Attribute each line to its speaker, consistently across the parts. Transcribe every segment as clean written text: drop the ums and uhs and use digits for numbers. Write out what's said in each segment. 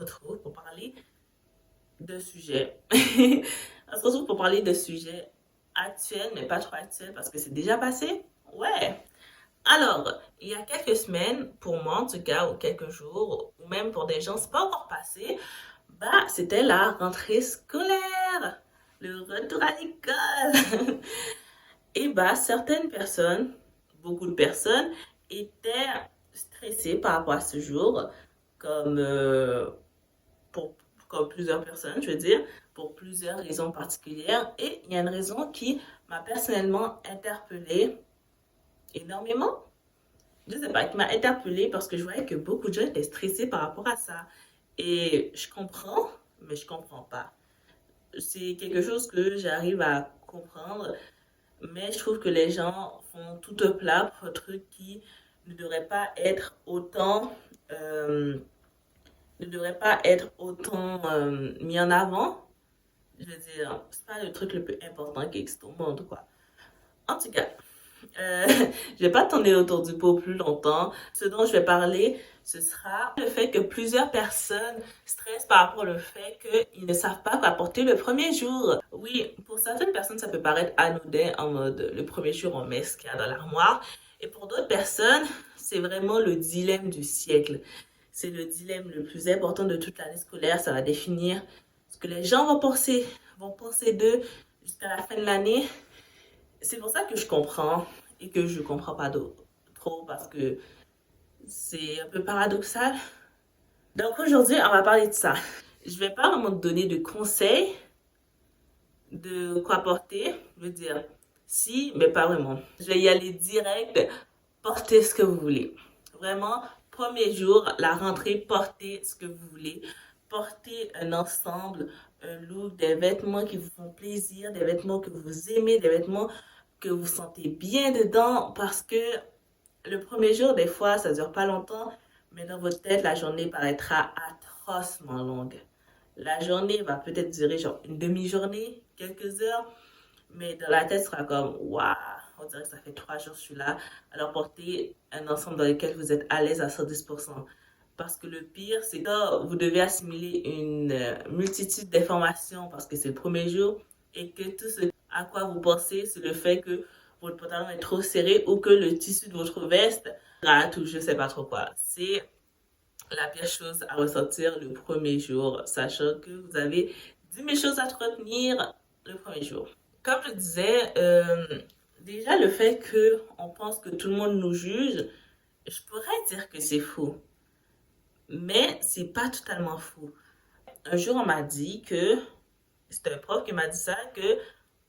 Speaker 1: retrouve pour parler de sujets. On se retrouve pour parler de sujets actuels, mais pas trop actuels parce que c'est déjà passé. Ouais. Alors, il y a quelques semaines, pour moi en tout cas, ou quelques jours, ou même pour des gens, c'est pas encore passé, c'était la rentrée scolaire, le retour à l'école. Et certaines personnes, beaucoup de personnes, étaient stressées par rapport à ce jour, comme, pour, comme plusieurs personnes, je veux dire, pour plusieurs raisons particulières. Et il y a une raison qui m'a personnellement interpellée énormément. Je sais pas, qui m'a interpellée parce que je voyais que beaucoup de gens étaient stressés par rapport à ça. Et je comprends, mais je comprends pas. C'est quelque chose que j'arrive à comprendre, mais je trouve que les gens font tout un plat pour un truc qui ne devrait pas être autant, euh, ne devrait pas être autant mis en avant. Je veux dire, c'est pas le truc le plus important qui existe au monde, quoi. En tout cas, euh, je vais pas tourner autour du pot plus longtemps. Ce dont je vais parler, ce sera le fait que plusieurs personnes stressent par rapport au fait qu'ils ne savent pas quoi porter le premier jour. Oui, pour certaines personnes, ça peut paraître anodin en mode le premier jour, on met ce qu'il y a dans l'armoire. Et pour d'autres personnes, c'est vraiment le dilemme du siècle. C'est le dilemme le plus important de toute l'année scolaire. Ça va définir ce que les gens vont penser d'eux jusqu'à la fin de l'année. C'est pour ça que je comprends et que je comprends pas trop parce que c'est un peu paradoxal. Donc aujourd'hui, on va parler de ça. Je vais pas vraiment te donner de conseils de quoi porter. Je veux dire, si, mais pas vraiment. Je vais y aller direct. Portez ce que vous voulez. Vraiment, premier jour, la rentrée, portez ce que vous voulez. Portez un ensemble, un look, des vêtements qui vous font plaisir, des vêtements que vous aimez, des vêtements que vous sentez bien dedans parce que le premier jour, des fois, ça dure pas longtemps, mais dans votre tête, la journée paraîtra atrocement longue. La journée va peut-être durer genre une demi-journée, quelques heures, mais dans la tête, ce sera comme waouh, on dirait que ça fait 3 jours que je suis là. Alors portez un ensemble dans lequel vous êtes à l'aise à 110%. Parce que le pire, c'est quand vous devez assimiler une multitude d'informations parce que c'est le premier jour et que tout ce à quoi vous pensez, c'est le fait que votre pantalon est trop serré ou que le tissu de votre veste rate ou je sais pas trop quoi. C'est la pire chose à ressentir le premier jour, sachant que vous avez 10 000 choses à retenir le premier jour. Comme je disais, déjà le fait que on pense que tout le monde nous juge, je pourrais dire que c'est faux, mais c'est pas totalement faux. Un jour, on m'a dit que, c'était un prof qui m'a dit ça, que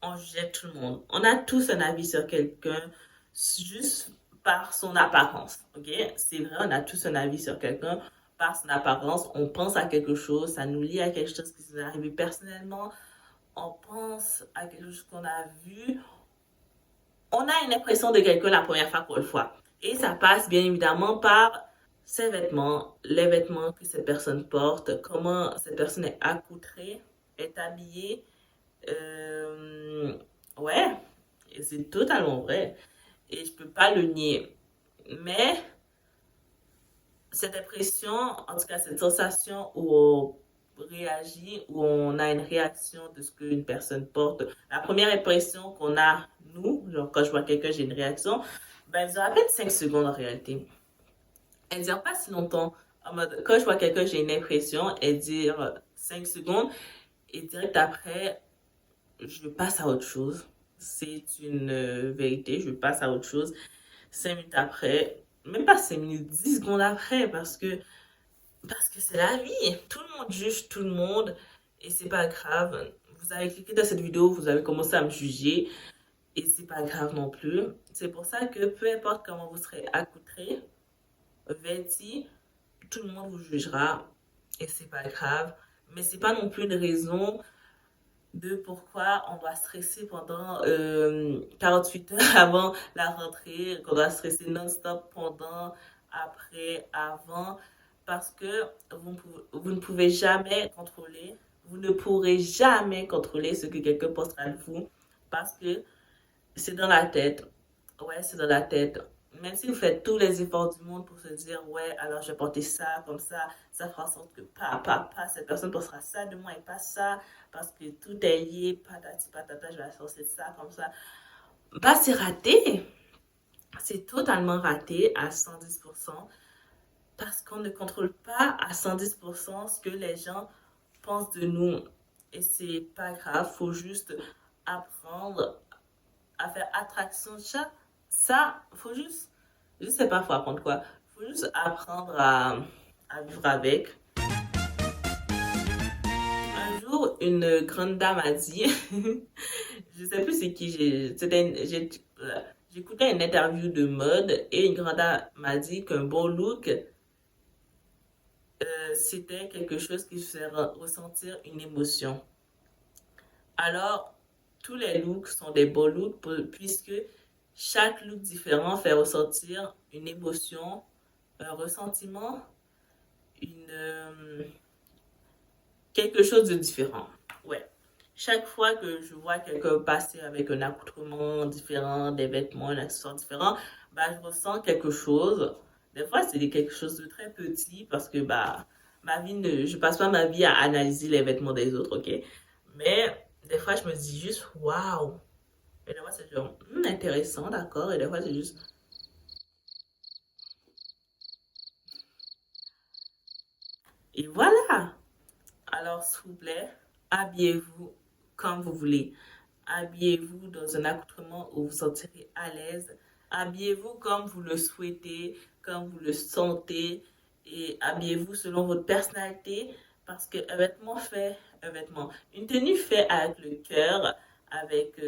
Speaker 1: on jugeait tout le monde. On a tous un avis sur quelqu'un juste par son apparence, ok? C'est vrai, on a tous un avis sur quelqu'un par son apparence. On pense à quelque chose, ça nous lie à quelque chose qui nous est arrivé personnellement. On pense à quelque chose qu'on a vu. On a une impression de quelqu'un la première fois qu'on le voit. Et ça passe bien évidemment par ses vêtements, les vêtements que cette personne porte, comment cette personne est accoutrée, est habillée. Euh, ouais, et c'est totalement vrai. Et je peux pas le nier. Mais cette impression, en tout cas cette sensation où on réagit, où on a une réaction de ce qu'une personne porte, la première impression qu'on a, nous, genre quand je vois quelqu'un, j'ai une réaction, elle dure à peine 5 secondes en réalité. Elle dure pas si longtemps. En mode, quand je vois quelqu'un, j'ai une impression, elle dure 5 secondes et direct après, je passe à autre chose. C'est une vérité, je passe à autre chose. 5 minutes après, même pas 5 minutes, 10 secondes après, parce que c'est la vie. Tout le monde juge tout le monde et c'est pas grave. Vous avez cliqué dans cette vidéo, vous avez commencé à me juger et c'est pas grave non plus. C'est pour ça que peu importe comment vous serez accoutré, vêti, tout le monde vous jugera et c'est pas grave. Mais c'est pas non plus une raison de pourquoi on doit stresser pendant 48 heures avant la rentrée, qu'on doit stresser non-stop pendant, après, avant, parce que vous ne pouvez jamais contrôler, vous ne pourrez jamais contrôler ce que quelqu'un pensera de vous, parce que c'est dans la tête. Ouais, c'est dans la tête. même si vous faites tous les efforts du monde pour se dire, ouais, alors je vais porter ça, comme ça fera en sorte que cette personne pensera ça de moi et pas ça, parce que tout est lié, patati patata, je vais associer ça, comme ça. Bah, c'est raté. C'est totalement raté à 110% parce qu'on ne contrôle pas à 110% ce que les gens pensent de nous. Et c'est pas grave, faut juste apprendre à faire attraction de chat. Ça, faut juste, je sais pas, faut apprendre quoi. Faut juste apprendre à vivre avec. Un jour, une grande dame a dit, je sais plus c'est qui, j'écoutais une interview de mode et une grande dame m'a dit qu'un bon look, c'était quelque chose qui faisait ressentir une émotion. Alors, tous les looks sont des beaux looks puisque chaque look différent fait ressortir une émotion, un ressentiment, quelque chose de différent. Ouais. Chaque fois que je vois quelqu'un passer avec un accoutrement différent, des vêtements, un accessoire différent, bah, je ressens quelque chose. Des fois, c'est quelque chose de très petit parce que bah, je passe pas ma vie à analyser les vêtements des autres, ok? Mais des fois, je me dis juste, waouh! Et des fois, c'est genre, intéressant, d'accord? Et des fois, c'est juste, et voilà! Alors, s'il vous plaît, habillez-vous comme vous voulez. Habillez-vous dans un accoutrement où vous vous sentirez à l'aise. Habillez-vous comme vous le souhaitez, comme vous le sentez. Et habillez-vous selon votre personnalité. Parce qu'un vêtement fait un vêtement. Une tenue fait avec le cœur, avec,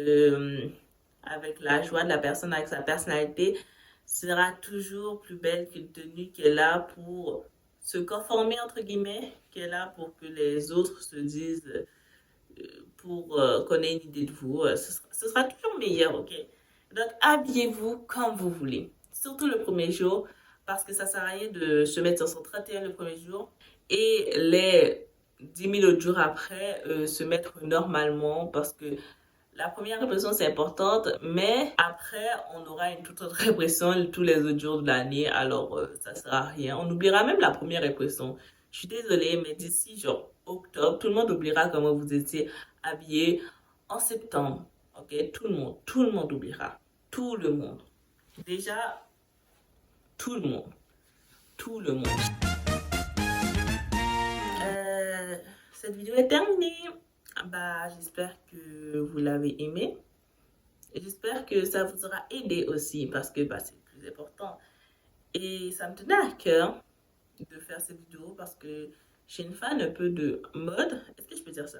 Speaker 1: avec la joie de la personne, avec sa personnalité, sera toujours plus belle qu'une tenue qui est là pour se conformer, entre guillemets, qui est là pour que les autres se disent pour qu'on ait une idée de vous. Ce sera toujours meilleur, ok? Donc, habillez-vous comme vous voulez. Surtout le premier jour, parce que ça sert à rien de se mettre sur son 31 le premier jour et les 10 000 autres jours après se mettre normalement parce que la première impression c'est importante, mais après on aura une toute autre impression tous les autres jours de l'année, alors ça sert à rien. On oubliera même la première impression. Je suis désolée, mais d'ici genre octobre, tout le monde oubliera comment vous étiez habillé en septembre. Ok, tout le monde oubliera. Tout le monde. Déjà, tout le monde. Tout le monde. Euh, cette vidéo est terminée. Bah, j'espère que vous l'avez aimée. J'espère que ça vous aura aidé aussi parce que bah, c'est le plus important. Et ça me tenait à cœur de faire cette vidéo parce que je suis une fan un peu de mode. Est-ce que je peux dire ça?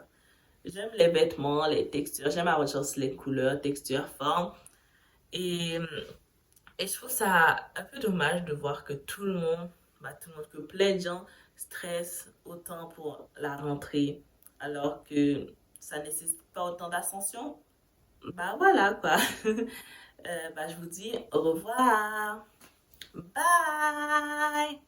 Speaker 1: J'aime les vêtements, les textures, j'aime avoir chance les couleurs, textures, formes. Et, et je trouve ça un peu dommage de voir que tout le monde, que plein de gens stressent autant pour la rentrée alors que ça nécessite pas autant d'ascension. Bah voilà quoi. Bah, je vous dis au revoir. Bye.